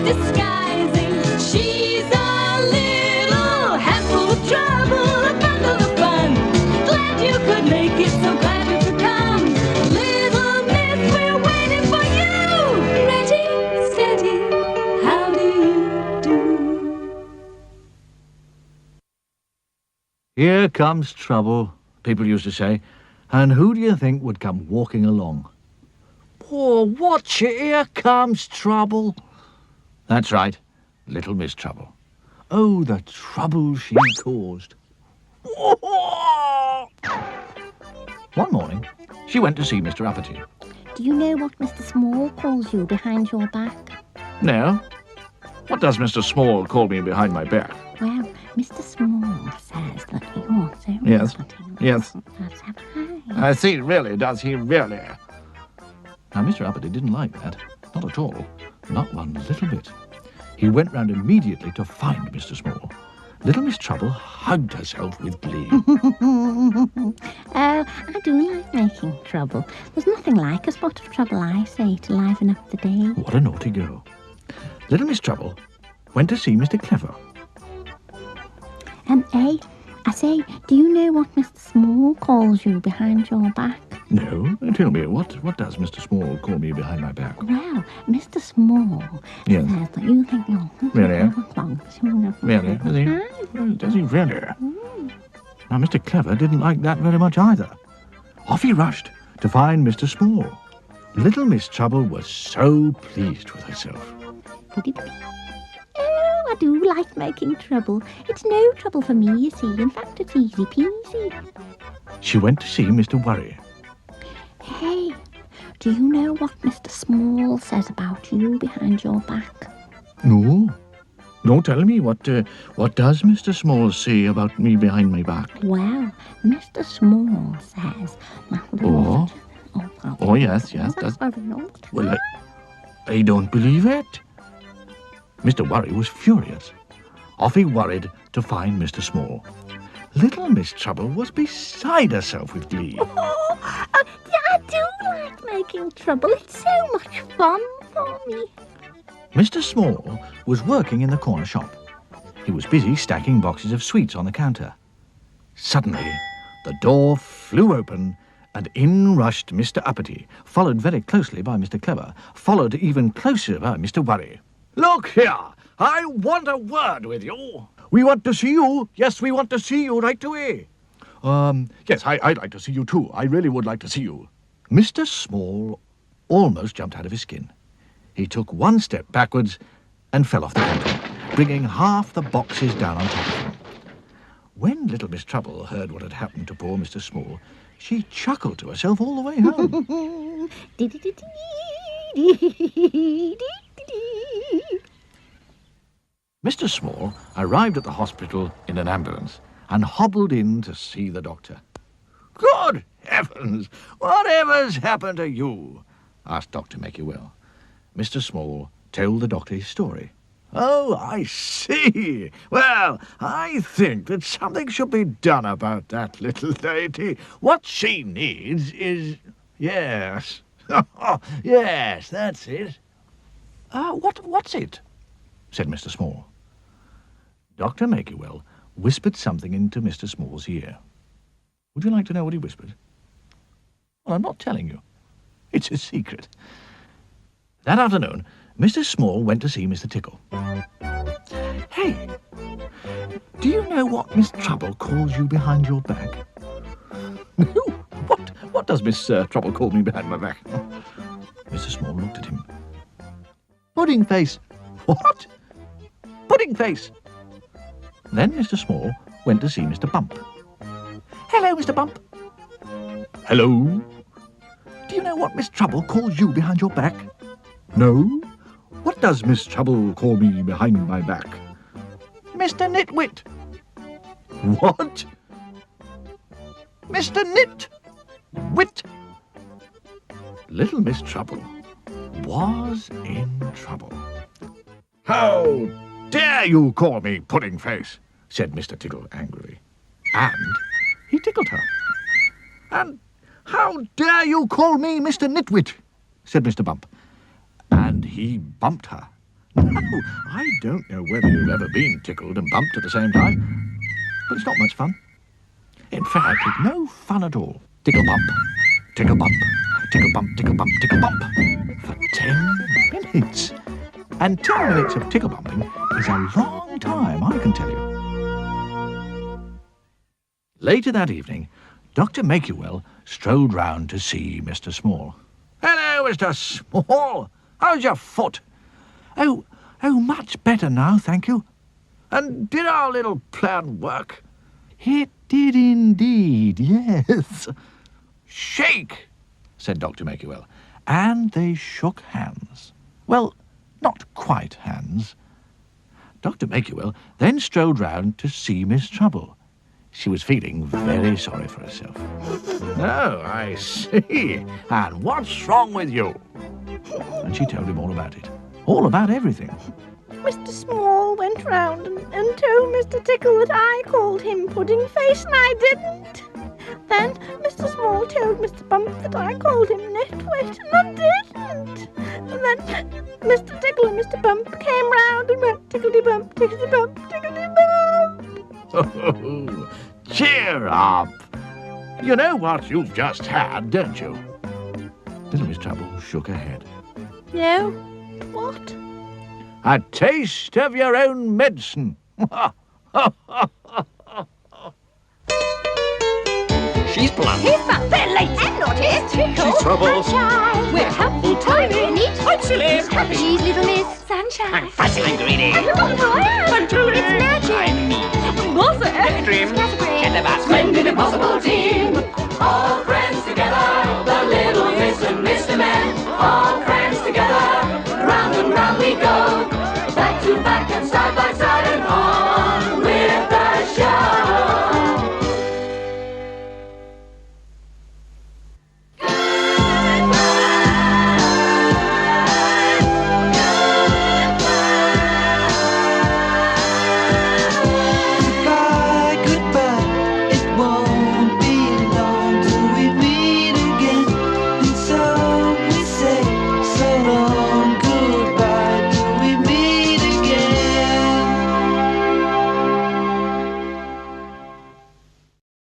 disguising. She's a little handful of trouble, a bundle of fun. Glad you could make it, so glad you could come. Little Miss, we're waiting for you. Ready, steady, how do you do? Here comes trouble, people used to say. And who do you think would come walking along? Oh, watch it, here comes trouble. That's right, little Miss Trouble. Oh, the trouble she caused. One morning, she went to see Mr. Uppity. Do you know what Mr. Small calls you behind your back? No. What does Mr. Small call me behind my back? Well, Mr. Small says that you're so Yes. naughty. Yes. Let's have a high. I see, really, does he really? Now, Mr. Uppity didn't like that. Not at all. Not one little bit. He went round immediately to find Mr. Small. Little Miss Trouble hugged herself with glee. Oh, I do like making trouble. There's nothing like a spot of trouble, I say, to liven up the day. What a naughty girl. Little Miss Trouble went to see Mr. Clever. I say, do you know what Mr. Small calls you behind your back? No, tell me, what does Mr. Small call me behind my back? Well, Mr. Small Yes. says that you think you're... Really? Really? Really? Does he really? Now, Mr. Clever didn't like that very much either. Off he rushed to find Mr. Small. Little Miss Trouble was so pleased with herself. Oh, I do like making trouble. It's no trouble for me, you see. In fact, it's easy peasy. She went to see Mr. Worry. Hey, do you know what Mr. Small says about you behind your back? No. No, tell me, what does Mr. Small say about me behind my back? Well, Mr. Small says... Oh, yes. That's very naughty. Well, I don't believe it. Mr. Worry was furious. Off he worried to find Mr. Small. Little Miss Trouble was beside herself with glee. Oh, I do like making trouble. It's so much fun for me. Mr. Small was working in the corner shop. He was busy stacking boxes of sweets on the counter. Suddenly, the door flew open and in rushed Mr. Uppity, followed very closely by Mr. Clever, followed even closer by Mr. Worry. Look here! I want a word with you. We want to see you. Yes, we want to see you right away. Yes, I'd like to see you too. I really would like to see you. Mr. Small almost jumped out of his skin. He took one step backwards and fell off the counter, bringing half the boxes down on top of him. When little Miss Trouble heard what had happened to poor Mr. Small, she chuckled to herself all the way home. Mr. Small arrived at the hospital in an ambulance and hobbled in to see the doctor. Good heavens! Whatever's happened to you? Asked Dr. Make-You-Well. Mr. Small told the doctor his story. Oh, I see. Well, I think that something should be done about that little lady. What she needs is... Yes. Yes, that's it. What's it? Said Mr. Small. Dr. Make-You-Well whispered something into Mr. Small's ear. Would you like to know what he whispered? Well, I'm not telling you. It's a secret. That afternoon, Mr. Small went to see Mr. Tickle. Hey, do you know what Miss Trouble calls you behind your back? What does Miss Trouble call me behind my back? Mr. Small looked at him. Pudding face. What? Pudding face. Then Mr. Small went to see Mr. Bump. Hello, Mr. Bump. Hello. Do you know what Miss Trouble calls you behind your back? No. What does Miss Trouble call me behind my back? Mr. Nitwit. What? Mr. Nitwit. Little Miss Trouble was in trouble. How dare you call me Pudding Face? Said Mr. Tickle angrily. And he tickled her. And how dare you call me Mr. Nitwit? Said Mr. Bump. And he bumped her Now, I don't know whether you've ever been tickled and bumped at the same time, but it's not much fun. In fact, it's no fun at all. Tickle bump, tickle bump, tickle bump, tickle bump, tickle bump, for 10 minutes. And 10 minutes of tickle bumping is a long time, I can tell you. Later that evening, Dr. Makewell strolled round to see Mr. Small. Hello, Mr. Small. How's your foot? Oh, much better now, thank you. And did our little plan work? It did indeed, yes. Shake, said Dr. Makewell, and they shook hands. Well, not quite hands. Dr. Makewell then strolled round to see Miss Trouble. She was feeling very sorry for herself. Oh, I see. And what's wrong with you? And she told him all about it. All about everything. Mr. Small went round and told Mr. Tickle that I called him Pudding Face and I didn't. Then Mr. Small told Mr. Bump that I called him Nitwit and I didn't. And then Mr. Tickle and Mr. Bump came round and went tickety-bump, tickety-bump, tickety-bump. Oh, cheer up. You know what you've just had, don't you? Little Miss Trouble shook her head. No? What? A taste of your own medicine. She's blunt. He's fun. They're late. And naughty. Tickle. She's troubles. Sunshine. We're helpful, tiny. Neat. I'm silly. Happy. She's little Miss Sunshine. I'm fuzzy. I'm greedy. And the bottom I'm Julie. It's magic. I'm me. Bossy. Dream. Scatterbrain. And the bus. Splendid impossible team, all friends together, the little Miss and Mr. Men, all friends together.